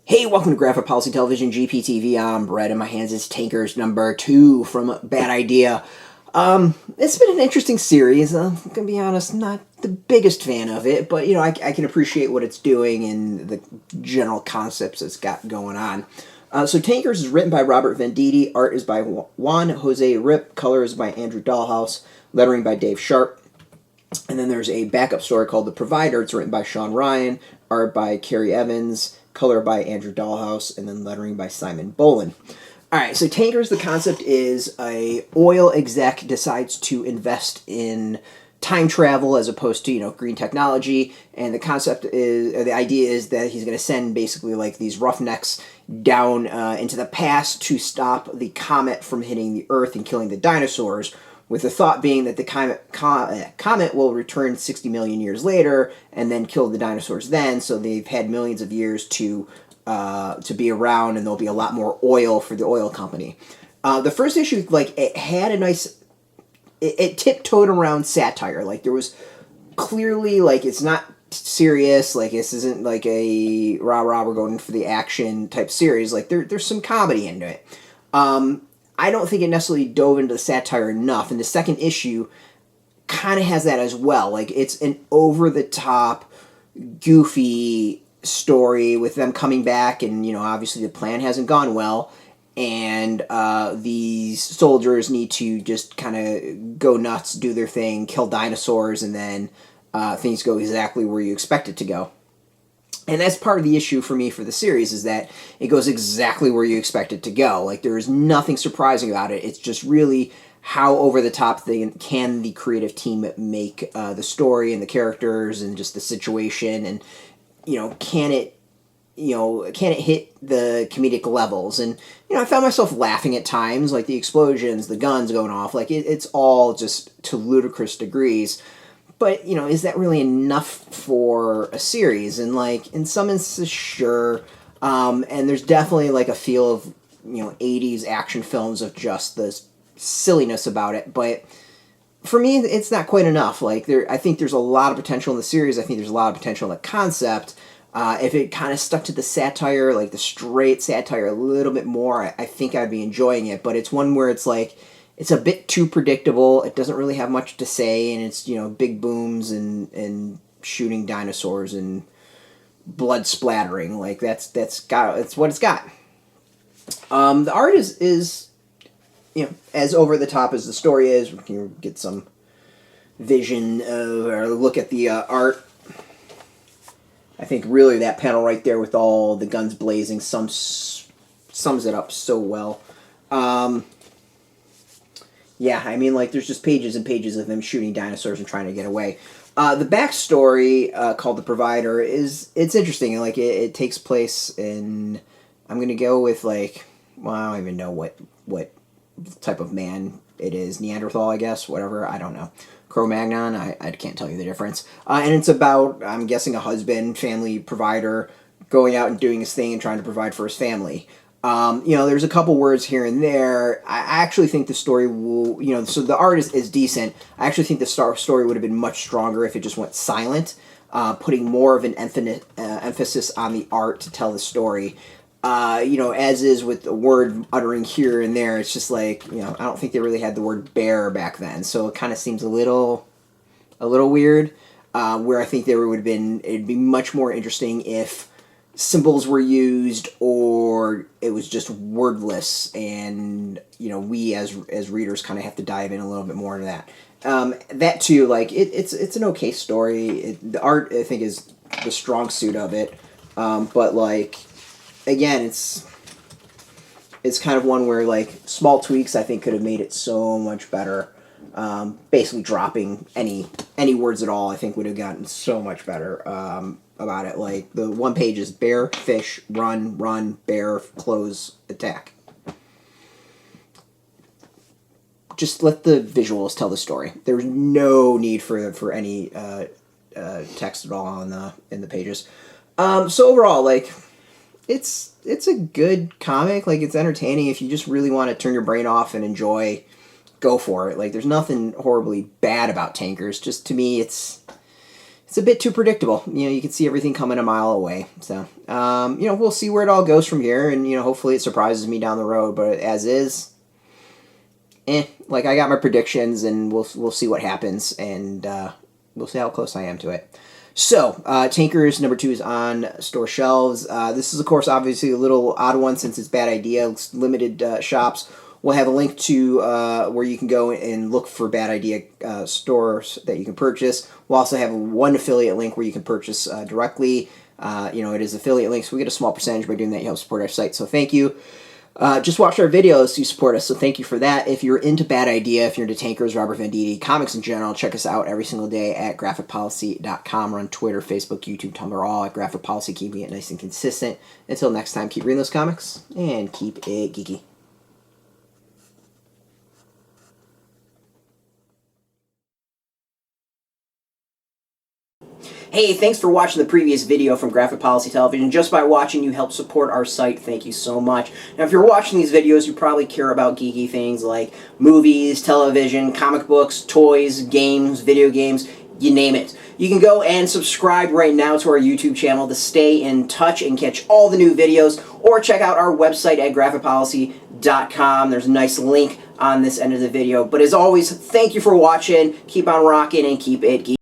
Hey, welcome to Graphic Policy Television, GPTV. I'm Brett. In my hands is Tankers number 2 from Bad Idea. It's been an interesting series. I'm gonna be honest, not the biggest fan of it, but I can appreciate what it's doing and the general concepts it's got going on. So Tankers is written by Robert Venditti, art is by Juan, José Rip, color is by Andrew Dalhouse, lettering by Dave Sharpe. And then there's a backup story called The Provider. It's written by Sean Ryan, art by Khari Evans, color by Andrew Dalhouse, and then lettering by Simon Bowland. All right, so Tankers, the concept is a oil exec decides to invest in time travel as opposed to, green technology, and the concept is, or the idea is that he's going to send basically like these roughnecks down into the past to stop the comet from hitting the Earth and killing the dinosaurs, with the thought being that the comet will return 60 million years later and then kill the dinosaurs then, so they've had millions of years to be around, and there'll be a lot more oil for the oil company. The first issue, it had a nice... It tiptoed around satire. There was clearly, it's not serious, this isn't like a rah-rah, we're going for the action type series. There's some comedy into it. I don't think it necessarily dove into the satire enough, and the second issue kind of has that as well. It's an over-the-top, goofy story with them coming back, and, obviously the plan hasn't gone well, and these soldiers need to just kind of go nuts, do their thing, kill dinosaurs, and then things go exactly where you expect it to go. And that's part of the issue for me for the series, is that it goes exactly where you expect it to go. There is nothing surprising about it. It's just really how over the top can the creative team make the story and the characters and just the situation, and can it hit the comedic levels? And I found myself laughing at times, the explosions, the guns going off, it's all just to ludicrous degrees. But, is that really enough for a series? And, in some instances, sure. And there's definitely, a feel of, 80s action films of just the silliness about it. But for me, it's not quite enough. I think there's a lot of potential in the series. I think there's a lot of potential in the concept. If it kind of stuck to the satire, the straight satire a little bit more, I think I'd be enjoying it. But it's one where it's it's a bit too predictable. It doesn't really have much to say, and it's, big booms and shooting dinosaurs and blood splattering. That's what it's got. The art is as over the top as the story is. We can get some vision or look at the art. I think really that panel right there with all the guns blazing sums it up so well. Yeah, I mean, there's just pages and pages of them shooting dinosaurs and trying to get away. The backstory, called The Provider, it's interesting. It takes place in... I'm going to go with, I don't even know what type of man it is. Neanderthal, I guess, whatever, I don't know. Cro-Magnon, I can't tell you the difference. And it's about, I'm guessing, a husband, family provider, going out and doing his thing and trying to provide for his family. There's a couple words here and there. I actually think the story will, so the art is decent. I actually think the story would have been much stronger if it just went silent, putting more of an emphasis on the art to tell the story. As is with the word uttering here and there, it's just I don't think they really had the word bear back then, so it kind of seems a little weird, where I think it'd be much more interesting if symbols were used, or it was just wordless, and we as readers kind of have to dive in a little bit more into that. That too, it's an okay story. The art, I think, is the strong suit of it, but again, it's kind of one where small tweaks I think could have made it so much better. Basically dropping any words at all I think would have gotten so much better about it. The one page is bear, fish, run, bear, close, attack. Just let the visuals tell the story. There's no need for any text at all in the pages. So overall, it's a good comic. It's entertaining. If you just really want to turn your brain off and enjoy, go for it. There's nothing horribly bad about Tankers. Just to me, it's it's a bit too predictable. You can see everything coming a mile away. So, we'll see where it all goes from here, and, hopefully it surprises me down the road. But as is, like, I got my predictions, and we'll see what happens, and we'll see how close I am to it. So, Tankers number 2 is on store shelves. This is, of course, obviously a little odd one since it's Bad Idea. It's limited shops. We'll have a link to where you can go and look for Bad Idea stores that you can purchase. We'll also have one affiliate link where you can purchase directly. It is affiliate links. So we get a small percentage by doing that. You help support our site, so thank you. Just watch our videos, you support us, so thank you for that. If you're into Bad Idea, if you're into Tankers, Robert Venditti, comics in general, check us out every single day at graphicpolicy.com. We're on Twitter, Facebook, YouTube, Tumblr, all at Graphic Policy, keeping it nice and consistent. Until next time, keep reading those comics, and keep it geeky. Hey, thanks for watching the previous video from Graphic Policy Television. Just by watching, you help support our site. Thank you so much. Now, if you're watching these videos, you probably care about geeky things like movies, television, comic books, toys, games, video games, you name it. You can go and subscribe right now to our YouTube channel to stay in touch and catch all the new videos, or check out our website at graphicpolicy.com. There's a nice link on this end of the video. But as always, thank you for watching. Keep on rocking and keep it geeky.